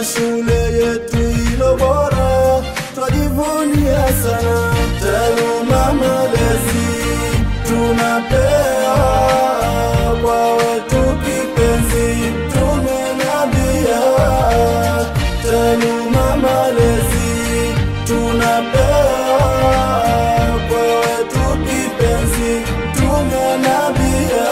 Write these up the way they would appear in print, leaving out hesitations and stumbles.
Shule yetu ilo bora twajivunia sana, taaluma malezi tunapewa kwa wetu kipenzi Mtume Nabia. Taaluma malezi tunapewa kwa wetu kipenzi Mtume Nabia.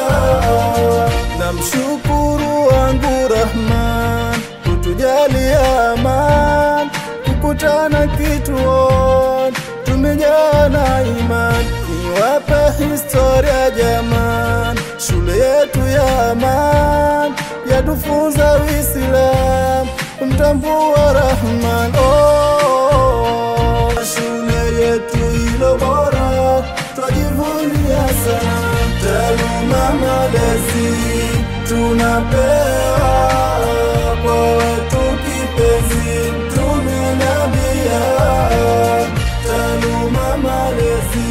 Namshukuru wangu Rahman kutujalia aman, kukutana kituoni tumejaa na iman. Niwape historia jaman, shule yetu ya aman yatufunza Uislamu kumtambua Rahman. Shule yetu ilo bora twajivunia sana, taaluma malezi tunapewa kwa wetu kipenzi Mtume Nabia. Taaluma malezi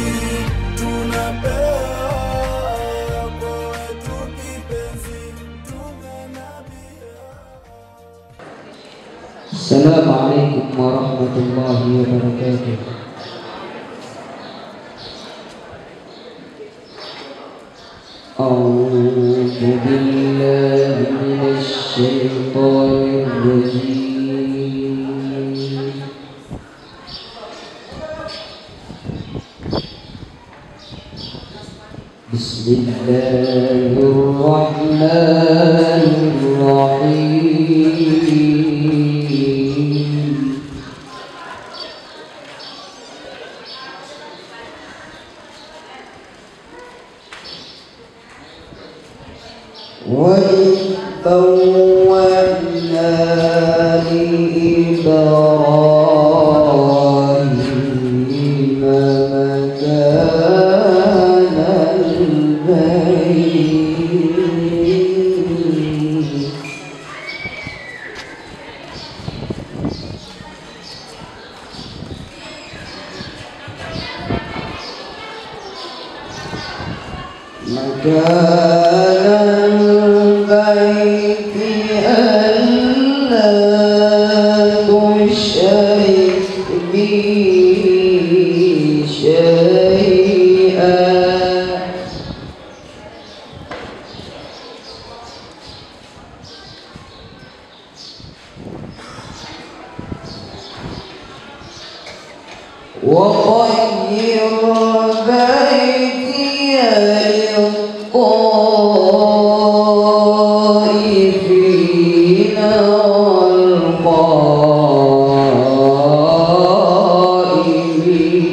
tunapewa kwa wetu kipenzi Mtume Nabia. Assalamu alaikum warahmatullahi wabarakatuh. أعوذ بالله من الشيطان الرجيم. بسم الله الرحمن الرحيم. وإذ بوأنا لإبراهيم مكان البيت ألا تشرك بي شيئا وطهر بيتي للطائفين والقائمين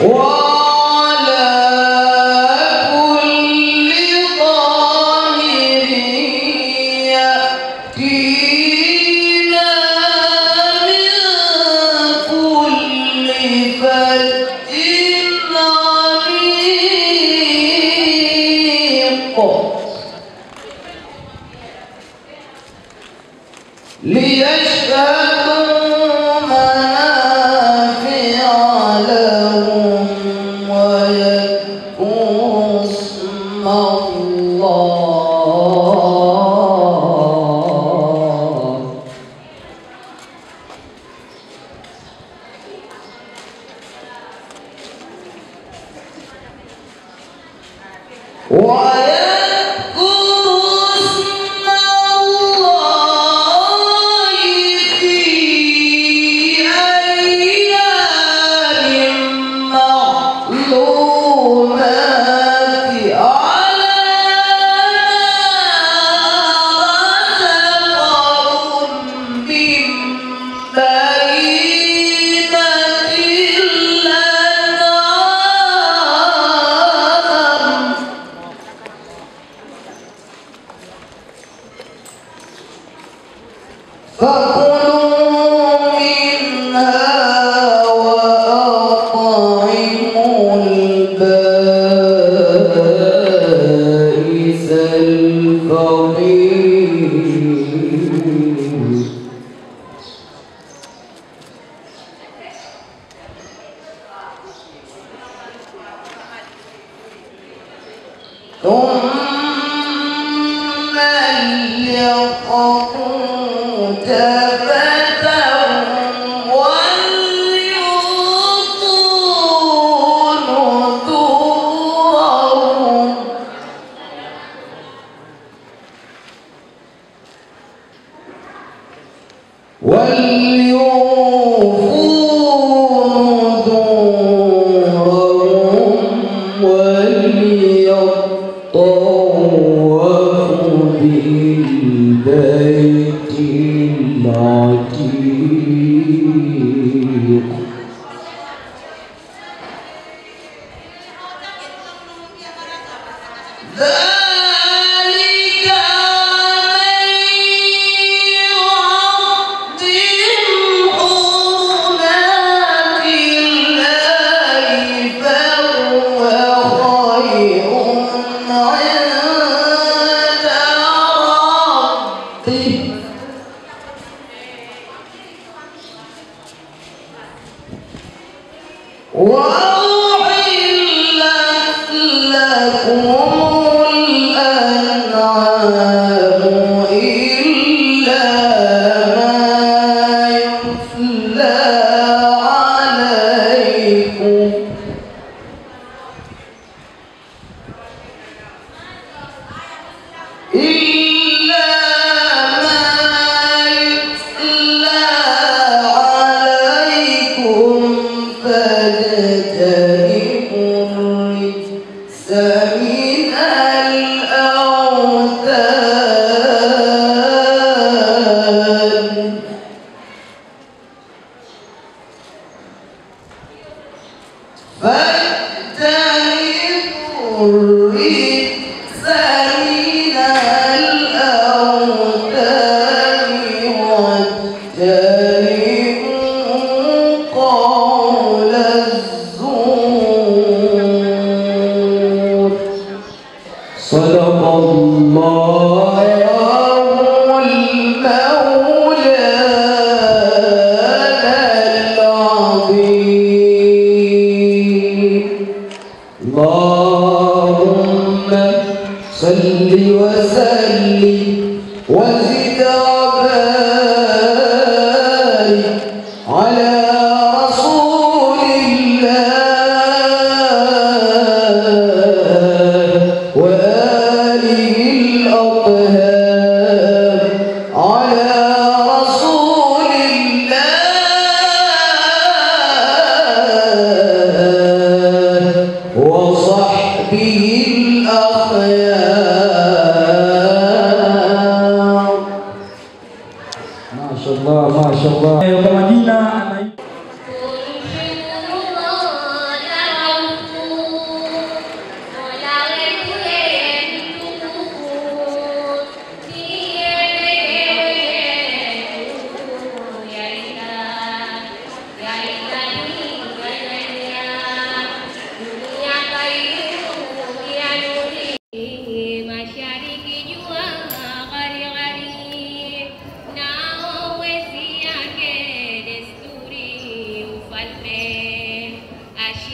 وعلى كل ضامر يأتينا من كل فج عميق ليشهدوا منافع لهم ويذكروا اسم الله فكلوا منها وأطعموا البائس الفقير ثم ليقضوا تفتهم وليوفوا نذورهم وليطوفوا بالبيت العتيق ذلك من يعظم حرمات الله فهو خير عند ربه وأحلت لكم الأنعام إلا ما يتلى عليكم فاجتنبوا الرجس من الأوثان فاجتنبوا الرجس من الأوثان واجتنبوا قول الزور صدق الله المولى العظيم اللهم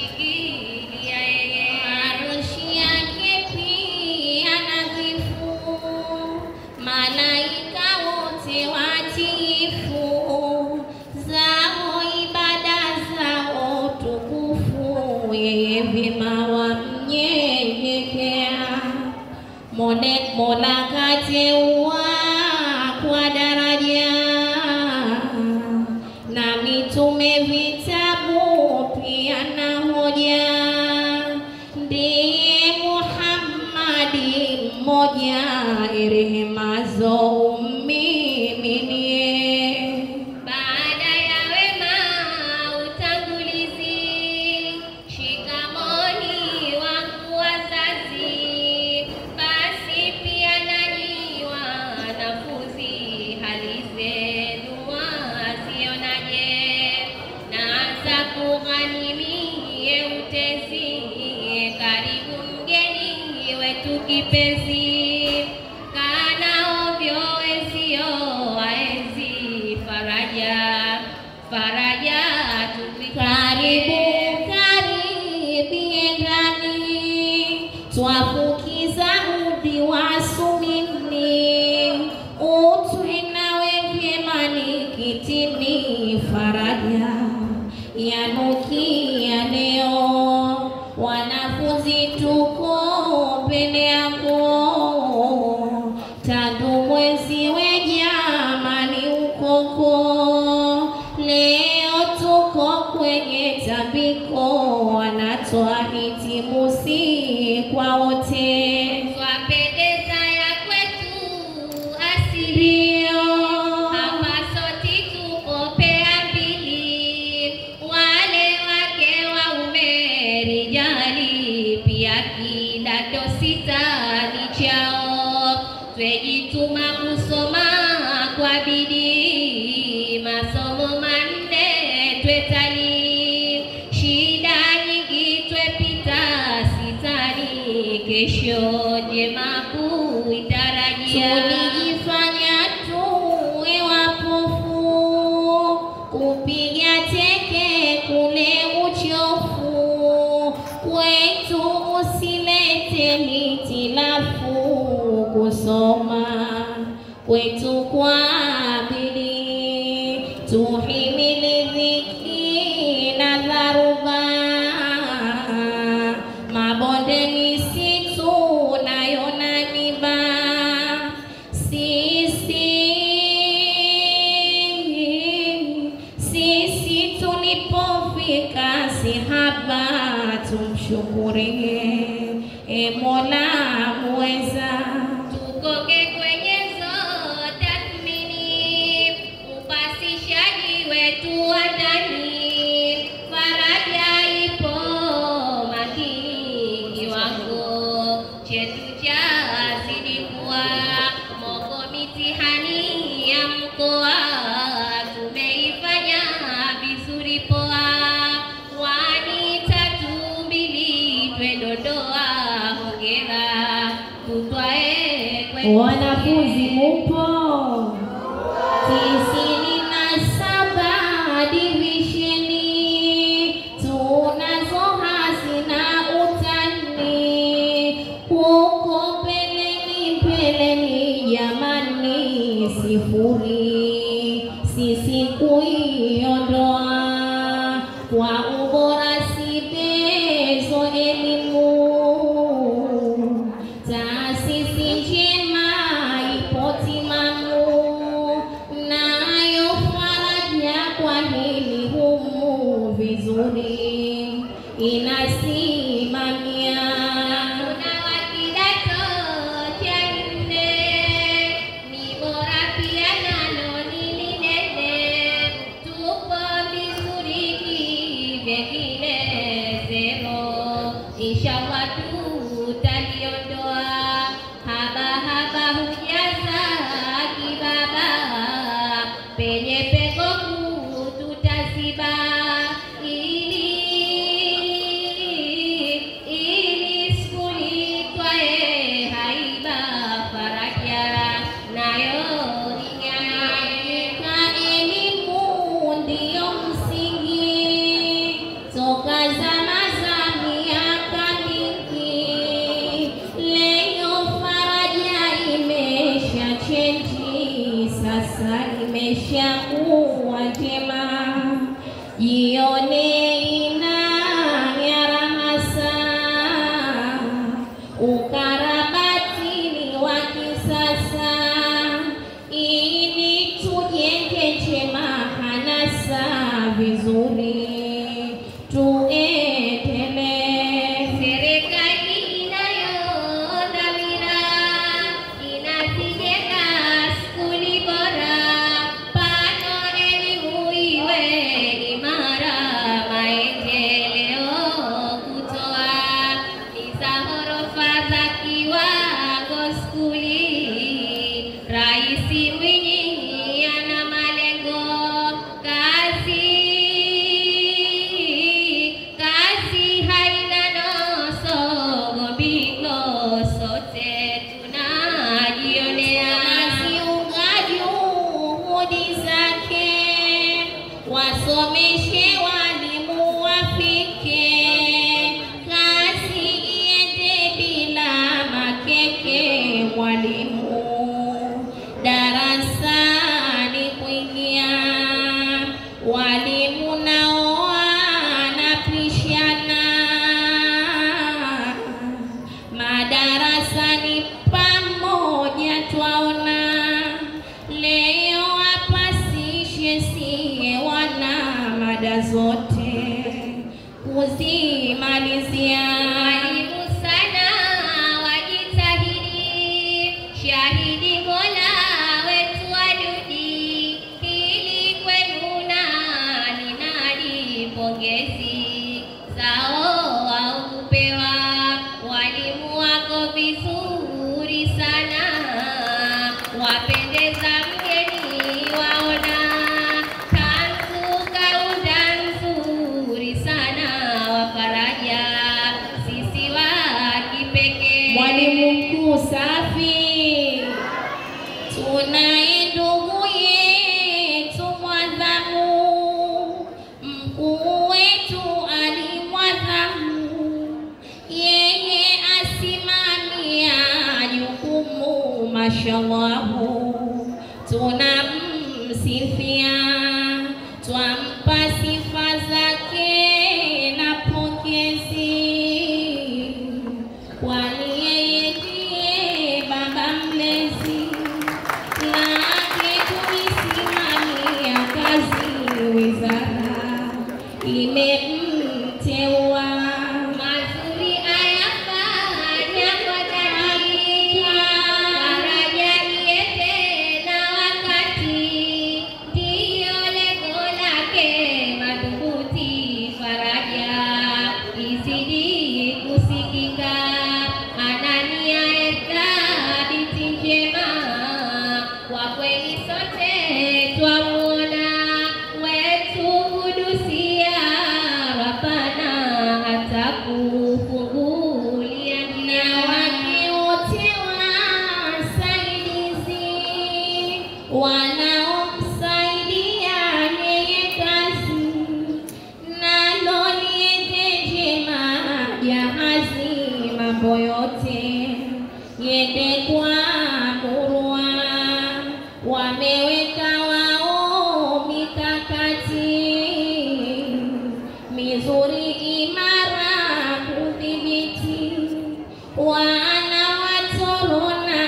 ameshikilia yeye. Arshi yake pia nadhifu, malaika wote watiifu, zao ibada zao tukufu, yeye vyema wamnyenyekea. Mola kateua kwa daraja, na mitume vitabu pia na hoja. Ndiye Muhammadi mmoja, rehema zo ummiminie. Baada ya wema utangulizi, shikamoni wangu wazazi, basi pia nanyi wanafunzi, hali zenu wazionaje? Naanza kughanimie utezi, karibu mgeni wetu kipenzi, kana ovyo ezio waezi, faraja karibu karibie ndani, twafukiza udi wa sumini, utwe nawe vyema nikitini, faraja yanukia leo, wanafunzi tuko mbele yako, tangu mwezi we jamani ukoko, leo tuko kwenye tambiko, wanatoa hitimusi kwa wote, twapendeza ya kwetu asirio, hapa soti tuko pea mbili, wale wake waume rijali, pia kidato sita ni chao, twejituma kusoma kwa bidii, masomo manne twetali, shida nyingi twepita sitani, kesho jema kuitarajia. Tulijifanya tuwe wapofu, kupiga teke kule uchofu, kwetu usilete hitilafu, kusoma kwetu kwa bidii, tuhimili dhiki na dharuba, mabonde misitu nayo na miba, sisi tulipofika si haba, tumshukurie Mola muweza. Tukoke kwenye zote tathmini, upasishaji wetu wa ndani, faraja ipo makini, kiwango chetu cha zidi kuwa moko, mitihani ya mkoa tumeifanya vizuri poa, wani 3-2 twedodoa, hongera tutwae kwetu. Wanafunzi mupo 97 divisheni, tunazo hazina utani, huko mbeleni jamani, sifuri sisi kuiondoa, kwa ubora sibezo elimu, taasisi njema ipo timamu, nayo faraja kwa hili humu vizuri inasimamia. Kuna wakidato cha 4 ni bora pia nalo ni nene, tupo vizuri kivile zero, inshallah tutaliondoa, haba hujaza kibaba, penye pengo tutaziba, ili malizia. Walimu sana wajitahidi, shahidi Mola wetu adudi, hili kwenu nani nani pongezi zao au kupewa. Walimu wako vizuri sana, wapendeza mgeni waona, kanzu kauda nzuri sana, wafaraja sisi wa kipekee. Mwalimu mkuu safi, tunaye ndugu yetu mwadhamu, mkuu wetu alimwadhamu, yeye asimamia jukumu, mashallahu tunamsifia, twampa sifa zake na pongezi, kwani yeye ndiye baba mlezi, lake tulisimamia kazi wizara imemteua. Mazuri ayafanya kwa dakika, faraja iende na wakati, ndiyo lengo lake madhubuti, faraja izidi kusikika, anania thabiti njema, kwa kweli sote twamuona wetu kudusia, Rabbana atakufungulia na wake wote wasaidizi wanaomsaidia yeye kazi, nalo liende jema jahazi, mambo yote yende kwa murua, wameweka wao mikakati mizuri imara kudhibiti, wana watoro na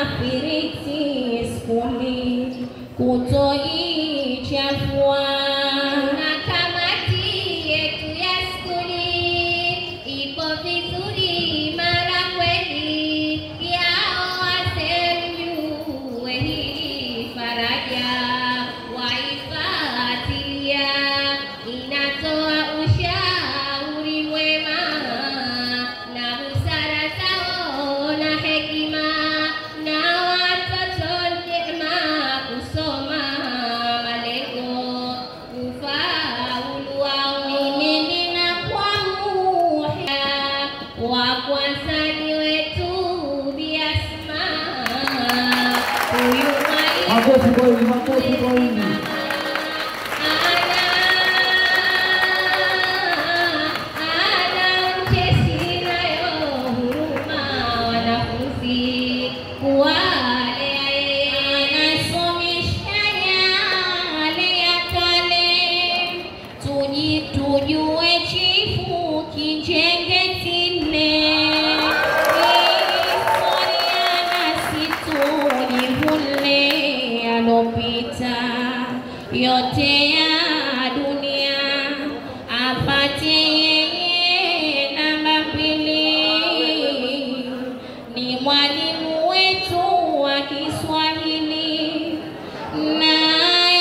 afiriti, skuli kutoichafua. Na kamati yetu ya skuli ipo vizuri imara kweli, yao wasemjue hii faraja waifuatilia, inatoa ushauri mwema na busara zao na hekima, na watoto njema kusoma malengo ufaulu wao. Imenena kwa muhya wa kwanza ni wetu Bi Asma, huyu Makofi kwa huyu, makofi kwa huyu. ana mchesi nayo huruma wanafunzi, kuwalea yeye anasomesha yale ya kale, tujue chifu kijenge tine, historia nasi tujivune alopita yote ya dunia, apate yeye namba mbili, ni mwalimu wetu wa Kiswahili, naye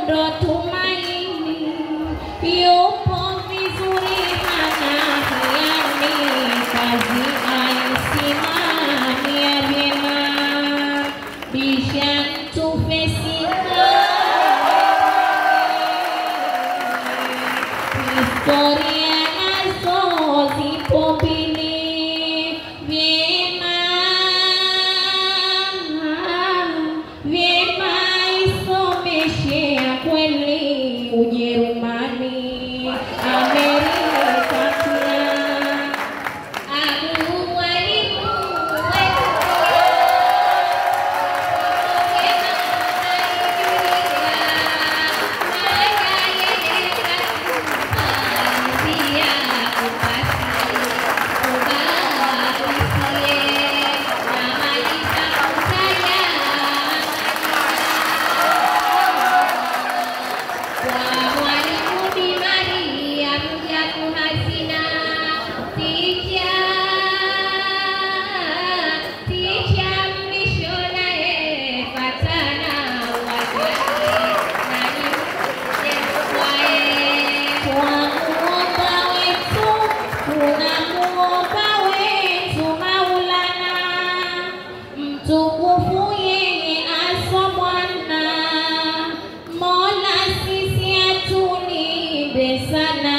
ndo tumaini, yupo vizuri hana hiani, kazi aisimamia vyema, bisha tufesika historia nazo zipo mbili vyema, vyema isomeshe ya kweli Ujerumani, Amerika pia. Abu walimu tukufu yeye asomwana, Mola sisi atulinde sana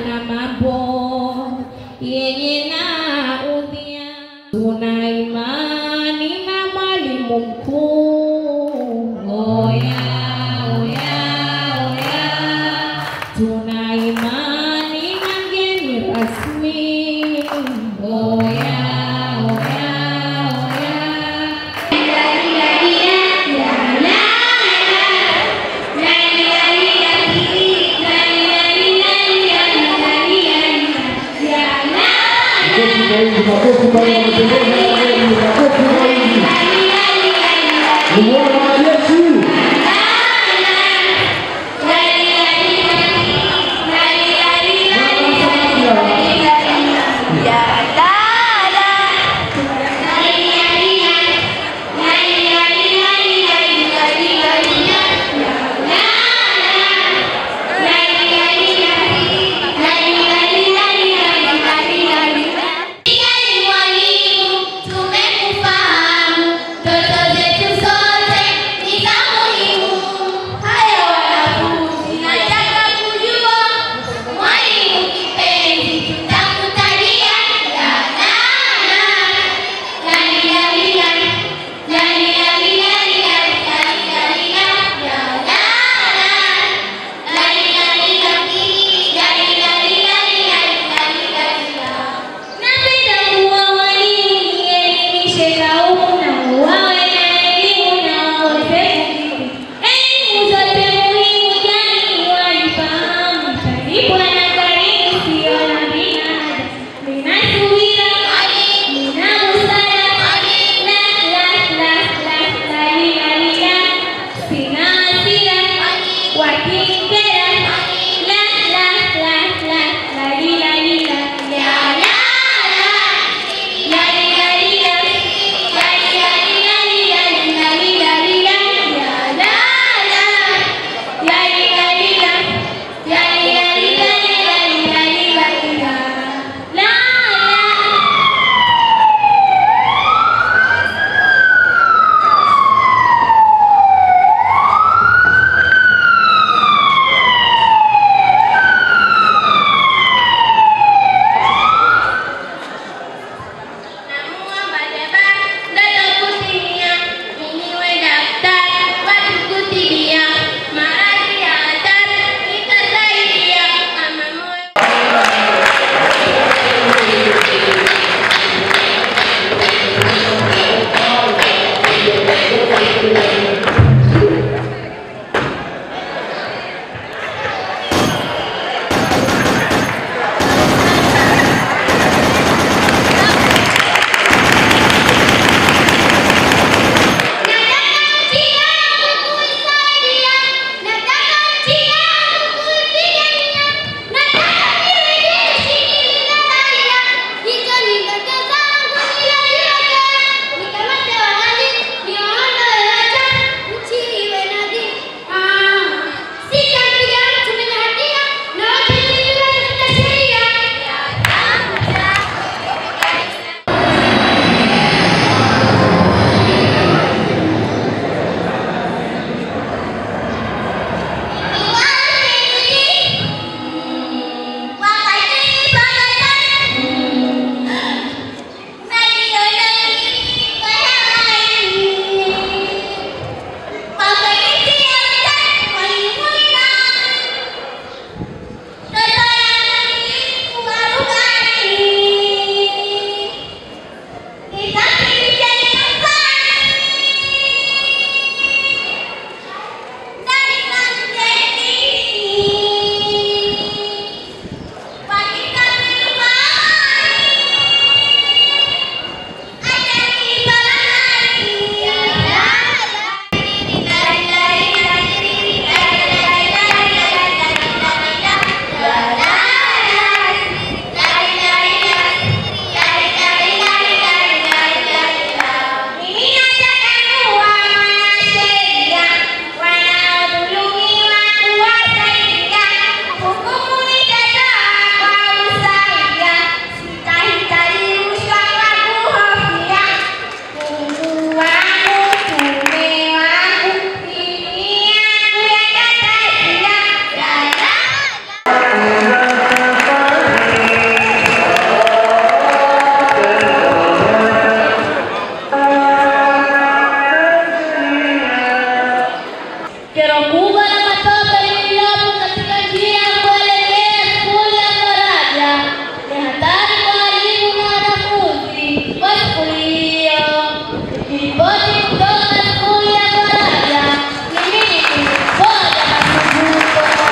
na mambo yenye na udhia. Tuna imani na mwalimu mkuu, oya oya oya. Tuna imani na mgeni rasmi, oya oya. kubwa la matope lililopo katika njia ya kuelekea skuli ya Faraja ni hatari kwa walimu na wanafunzi wa skuli hiyo. Nikiripoti kutoka skuli ya Faraja, mimi ni Boda Masumbuko.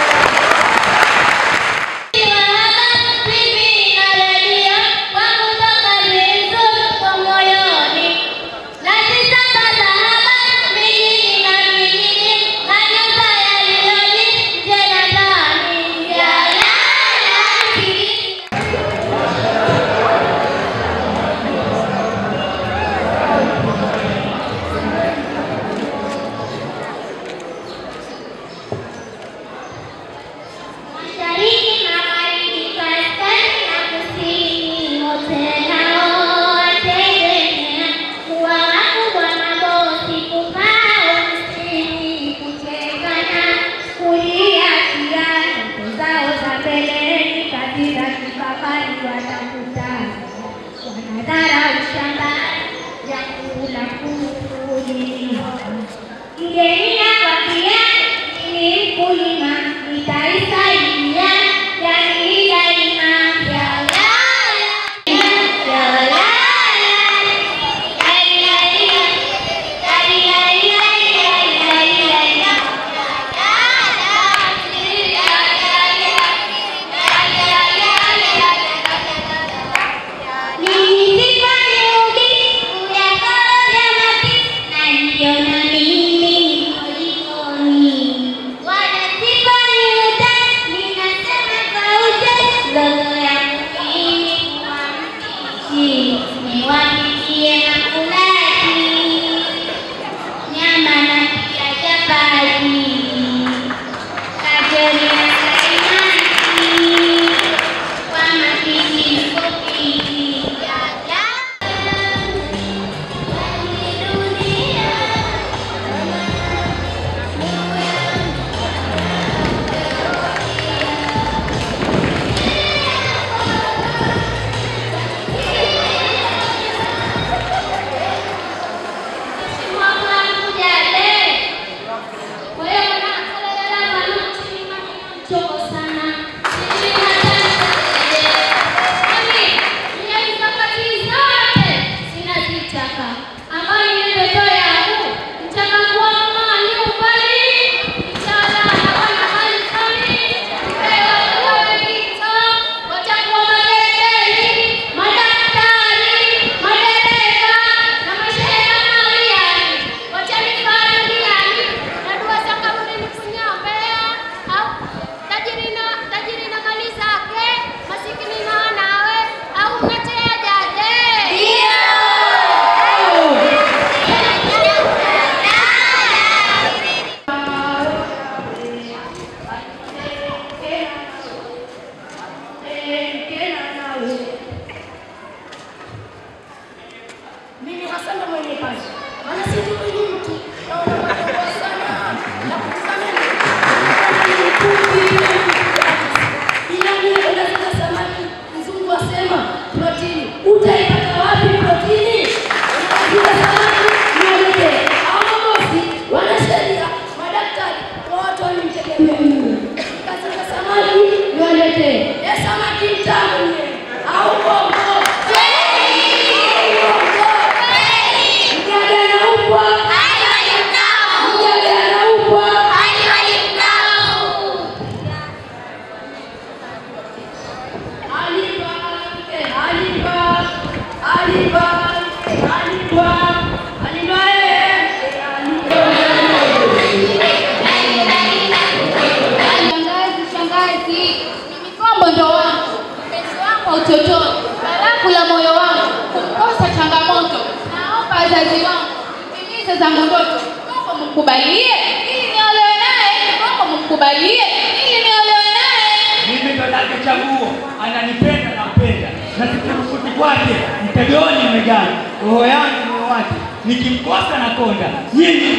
Nikimkosa na konda. Nyinyi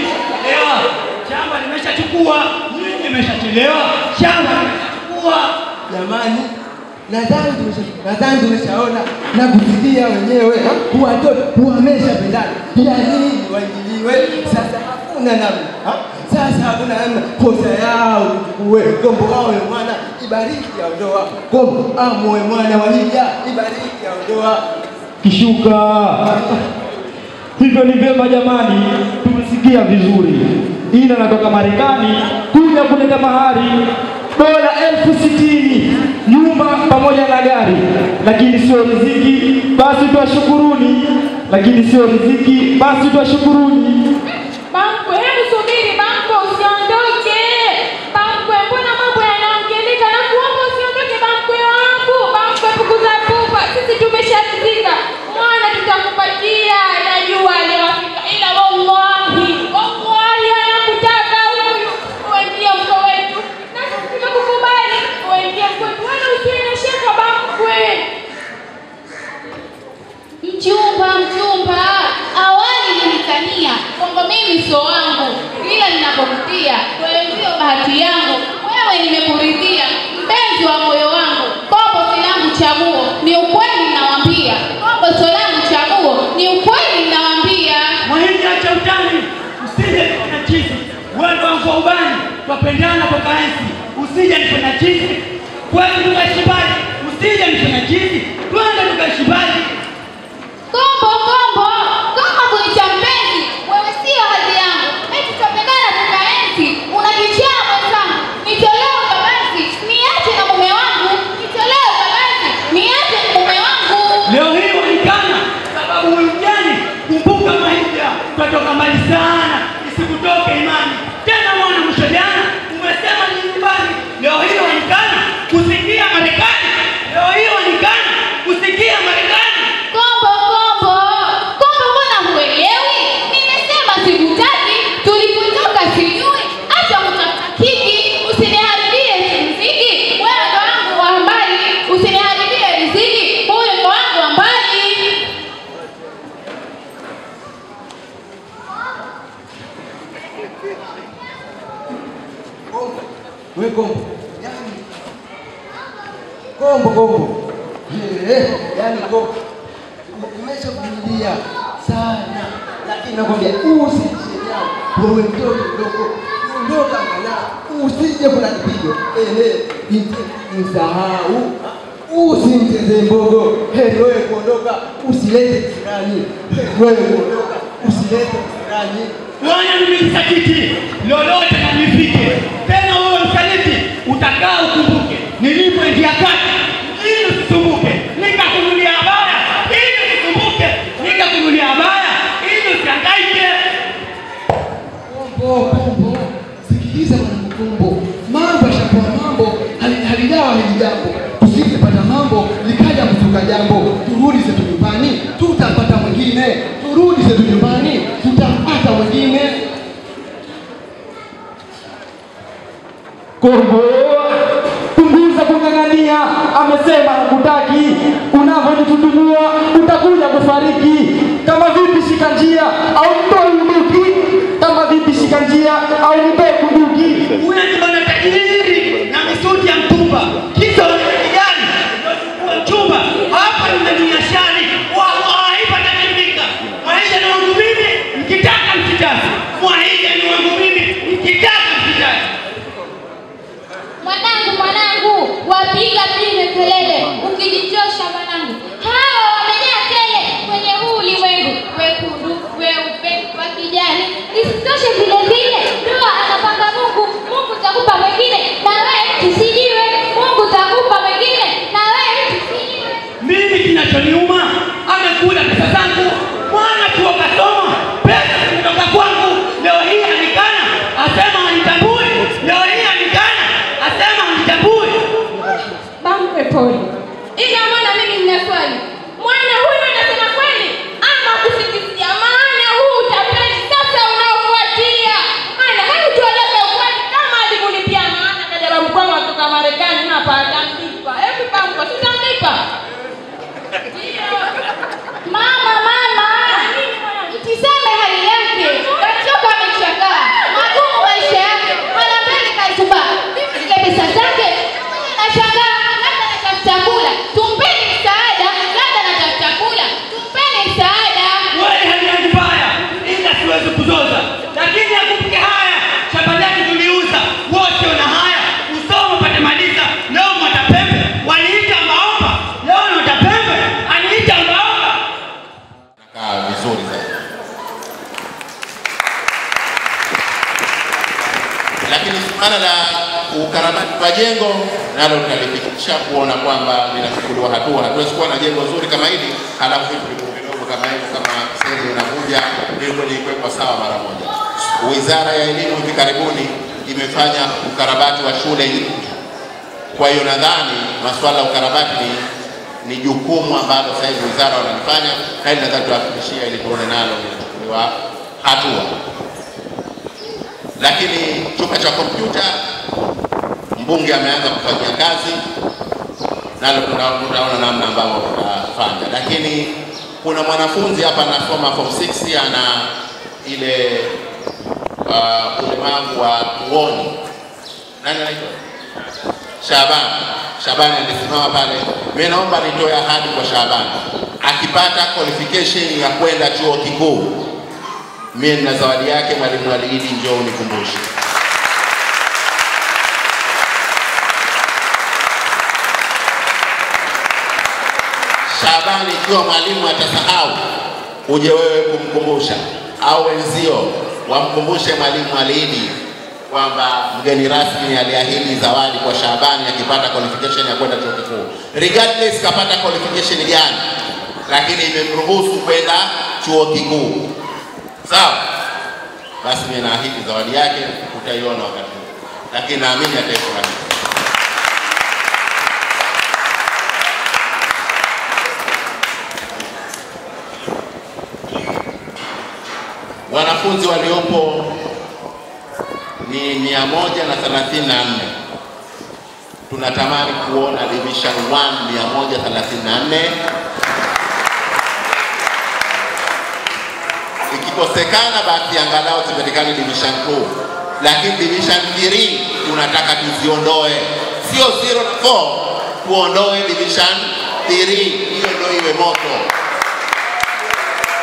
leo shamba nimeshachukua, nyinyi nimeshachelewa. Shamba nimeshachukua. Jamani, nadhani tumeshaona na kusikia wenyewe watoto wameshapendana. Bila nini waingiliwe? Sasa hakuna namna. Sasa hakuna namna, posa yao uwe gombo wao ya mwana ibariki ya ndoa. Gombo amoe mwana wa hija ibariki ya ndoa. Kishuka. Hivyo ni vyema jamani, tumesikia vizuri. Ina natoka Marekani kuja kuleta mahari dola 60,000, nyumba pamoja na gari. Lakini sio riziki, basi tuwashukuruni. Lakini sio riziki, basi tuwashukuruni. Bamkwe, hebu subiri Bamkwe, usiondoke. Bamkwe, mbona mambo yanaongeleka? Na kuomba usiondoke Bamkwe wangu. Bamkwe, pukuza pupa, sisi tumesharidhika. Mwana tutakupatia, najua aliyowafika. Ila wallahi anakutaka huyu. Uwe ndiye mko wetu. Na sisi tumekukubali. Uwe ndiye mko wetu. Wala usiwe na shaka Bamkwe. Mchumba, awali nilikania kwamba mimi sio wangu, ila ninapokutia wewe ndio bahati yangu. Wewe nimekuridhia, mpenzi wa moyo wangu. Kombo si langu chaguo, ni ukweli ninawaambia. Kombo sio langu chaguo, ni ukweli ninawaambia. Mahindi acha utani, usije nifanya chizi. Wewe wangu wa ubani, twapendana kwa kaenzi. Usije nifanya chizi. Kwani tukashibali, usije nifanya chizi. Twende tukashibali. Kombo kuita mpenzi, wewe sio hadhi yangu. Eti tupendana tukaenzi, unajichaa mwenzangu. Nitolewe basi, niache na mume wangu. Nitolewe basi, niache na mume wangu. Leo hii wanikana, sababu huyu mjani, kumbuka mahija, twatoka mbali sana, isikutoke imani. Tena mwana mwisho jana, umesema ni nyumbani. Leo hii wanikana, kusikia Marekani. Leo hii wanikana, kusikia Marekani. Kombo, mbona huelewi? Nimesema sikutaki, tulipotoka sijui. Acha kutafuta kiki, usiniharibie riziki. Wewe ndo wangu wa mbali, usiniharibie riziki. Huyu ndo wangu wa mbali. Gombo, we Gombo, Gombo, yani Gombo, umeshavumilia sana, lakini nakwambia usijisheniao, wewe mtoto mdogo, ondoka angalau, usije kuna kipigo, binti msahau, usimcheze mbogo, heri wewe kuondoka, usilete kisirani, wewe kuondoka, usilete kisirani. Wana nimesakiti, lolote na nifike. Tena wewe msaliti, utakaa ukumbuke. Nilipoingia kati, ili usisumbuke. Nikakunulia baya, ili usisumbuke. Nikakunulia baya, ili usihangaike. Gombo, sikiliza mwana Gombo. Mambo yashakuwa mambo, halijawa hili jambo. Tusipata mambo, likaja kutoka jambo. Turudi zetu nyumbani, tutapata mwingine. Turudi zetu nyumbani, tutapata mwingine. Gombo, punguza kung'ang'ania, amesema hakutaki. Unavyojitutumua utakuja kufariki. Kama vipi shika njia au mtoe bunduki? Kama vipi shika njia au mtoe bunduki? Unajibana tajiri na misuti ya mtumba. Kisa wanakijani, unachukua mchumba. Hapa ni dunia shari. Wallahi patakimbika. Maisha ni wangu mimi, mkitaka msitaki. Maisha ni wangu mimi, mkitaka msitaki. Mwanangu, wapiga pile kelele. ukarabati wa jengo nalo tutalifikisha kuona kwamba linachukuliwa hatua. Hatuwezi kuwa na jengo zuri kama hili halafu vitu vidogo kama hivyo, kama sehemu inakuja ili kuwekwa sawa mara moja. Wizara ya Elimu hivi karibuni imefanya ukarabati wa shule nyingi. Kwa hiyo nadhani masuala ya ukarabati ni jukumu ambalo sasa hivi wizara wanalifanya, na ili nadhani tuwafikishia ili tuone nalo linachukuliwa hatua. Lakini chumba cha kompyuta mbunge ameanza kufanyia kazi, nalo tunaona namna ambavyo tutafanya. Lakini kuna mwanafunzi hapa anasoma form 6 ana ile ulemavu wa uoni. Nani anaitwa? Shabani alisimama pale. Mimi naomba nitoe ahadi kwa Shabani, akipata qualification ya kwenda chuo kikuu, mimi na zawadi yake mwalimu aliidi, njoo unikumbushe. Shabani, ikiwa mwalimu atasahau, uje wewe kumkumbusha, au wenzio wamkumbushe mwalimu aliidi kwamba mgeni rasmi aliahidi zawadi kwa Shabani akipata qualification ya kwenda chuo kikuu. Regardless kapata qualification gani, lakini imemruhusu kwenda chuo kikuu. Sawa? Basi mimi naahidi zawadi yake utaiona wakati huu. Lakini naamini ataifurahi. Wanafunzi waliopo ni 134. Tunatamani kuona division 1 134. Ikikosekana basi angalau zipatikane division 2. Lakini division 3 tunataka tuziondoe. Sio 0 na 4, tuondoe division 3. Hiyo ndio iwe moto.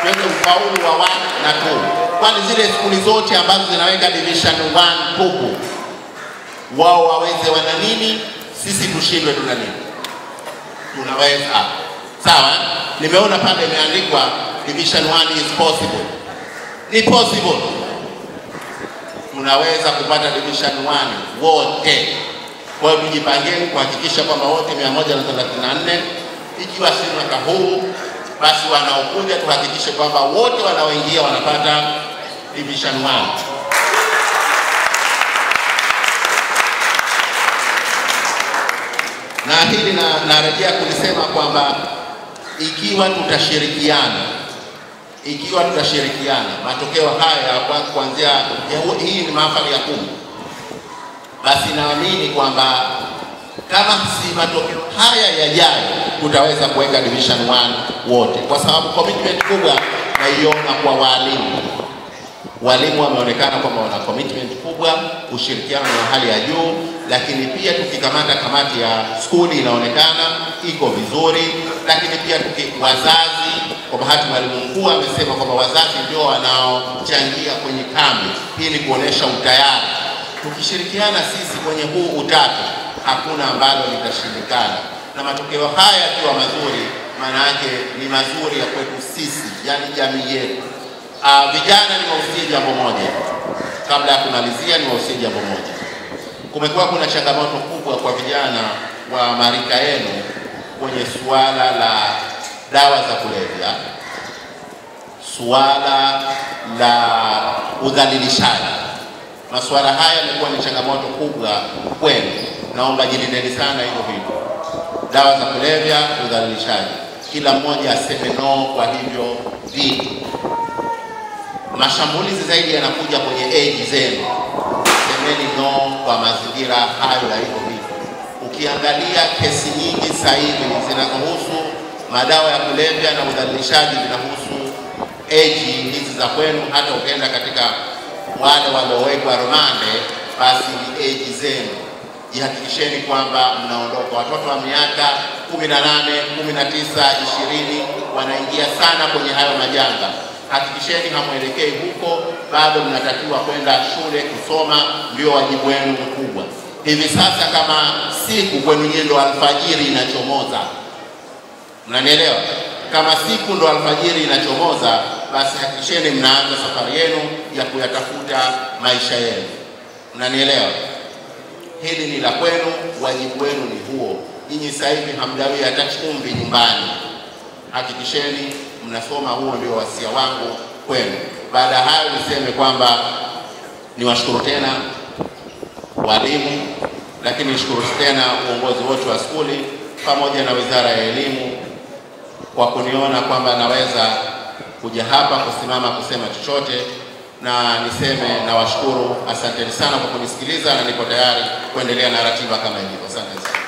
Tuweke ufaulu wa 1 na 2. Kwani zile skuli zote ambazo zinaweka division 1 tupu, wao waweze wana nini, sisi tushindwe tuna nini? Tunaweza. Sawa? Nimeona pale imeandikwa division 1 is possible. Ni possible. Tunaweza kupata division 1 wote. Kwa hiyo tujipangeni kuhakikisha kwamba wote 134, ikiwa si mwaka huu basi wanaokuja tuhakikishe kwamba wote wanaoingia wanapata division 1. Na hili narejea kulisema kwamba ikiwa tutashirikiana matokeo haya kuanzia hii ni mahafali ya 10, basi naamini kwamba kama si matokeo haya yajayo tutaweza kuweka division 1 wote, kwa sababu commitment kubwa naiona kwa walimu. Walimu wameonekana kwamba wana commitment kubwa, ushirikiano wa hali ya juu, lakini pia tukikamata kamati ya skuli inaonekana iko vizuri, lakini pia wazazi, kwa bahati mwalimu mkuu amesema kwamba wazazi ndio wanaochangia kwenye kambi. Hii ni kuonesha utayari. Tukishirikiana sisi kwenye huu utatu, hakuna ambalo litashindikana. Na matokeo haya yakiwa mazuri, maana yake ni mazuri ya kwetu sisi, yani jamii yetu. Vijana, niwahusie jambo moja. Kabla ya kumalizia, niwahusie jambo moja. Kumekuwa kuna changamoto kubwa kwa vijana wa marika yenu kwenye suala la dawa za kulevya, suala la udhalilishaji. Masuala haya yamekuwa ni changamoto kubwa kwenu. Naomba jilindeni sana hivyo vitu. Dawa za kulevya, udhalilishaji. Kila mmoja aseme no kwa hivyo vitu. Mashambulizi zaidi yanakuja kwenye age zenu. Semeni no kwa mazingira hayo ya hivyo vitu. Ukiangalia kesi nyingi sasa hivi zinazohusu madawa ya kulevya na udhalilishaji zinahusu age hizi za kwenu. Hata ukienda katika wale waliowekwa rumande, basi ni age zenu. Jihakikisheni kwamba mnaondoka. Watoto wa miaka 18, 19, 20 wanaingia sana kwenye hayo majanga. Hakikisheni hamwelekei huko, bado mnatakiwa kwenda shule kusoma, ndio wajibu wenu mkubwa. Hivi sasa kama siku kwenu nyinyi ndo alfajiri inachomoza. Mnanielewa? Kama siku ndo alfajiri inachomoza, basi hakikisheni mnaanza safari yenu ya kuyatafuta maisha yenu. Mnanielewa? hili ni la kwenu, wajibu wenu ni huo. Nyinyi sasa hivi hamgawi hata chumvi nyumbani, hakikisheni mnasoma. Huo ndio wasia wangu kwenu. Baada ya hayo niseme kwamba niwashukuru tena walimu, lakini nishukuru tena uongozi wote wa skuli pamoja na Wizara ya Elimu kwa kuniona kwamba naweza kuja hapa kusimama kusema chochote, na niseme nawashukuru, asanteni sana kwa kunisikiliza, na niko tayari kuendelea na ratiba kama ilivyo. Asante sana.